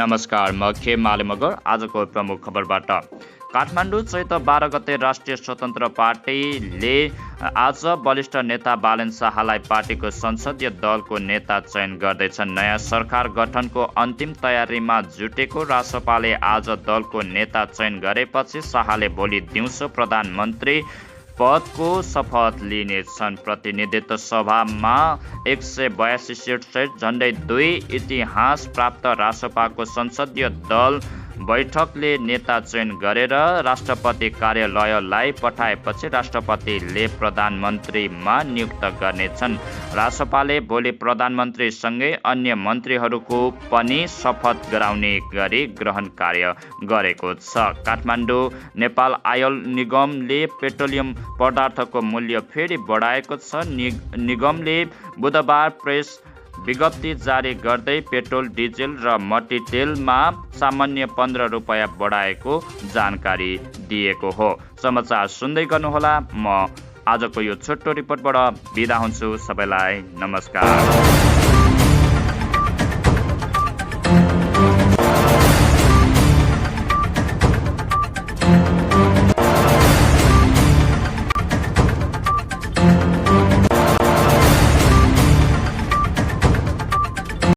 नमस्कार, म खे मालेमगर। आजको प्रमुख खबरबाट काठमाडौँ चैत 12 गते राष्ट्रिय स्वतन्त्र पार्टीले आज वरिष्ठ नेता बालेन शाहलाई पार्टीको संसदीय दलको नेता चयन गर्दैछन्। नयाँ सरकार गठनको अन्तिम तयारीमा जुटेको रासपाले आज दलको नेता चयन गरेपछि शाहले भोलि दिउँसो प्रधानमन्त्री पदको शपथ लिनेछन्। प्रतिनिधित्व सभामा 182 सिट सहित झण्डै 2 इतिहास प्राप्त रासपाको संसदीय दल बैठकले नेता चयन गरेर राष्ट्रपति कार्यालयलाई पठाएपछि राष्ट्रपतिले प्रधानमन्त्रीमा नियुक्त गर्नेछन्। रासपाले भोलि प्रधानमन्त्रीसँगै अन्य मन्त्रीहरूको पनि शपथ गराउने गरी ग्रहण कार्य गरेको छ। काठमाडौँ नेपाल आयल निगमले पेट्रोलियम पदार्थको मूल्य फेरि बढाएको छ। निगमले बुधबार प्रेस विज्ञप्ति जारी गर्दै पेट्रोल, डिजेल र मट्टीतेलमा सामान्य 15 रुपैयाँ बढाएको जानकारी दिएको हो। समाचार सुन्दै गर्नुहोला। म आजको यो छोटो रिपोर्टबाट बिदा हुन्छु। सबैलाई नमस्कार।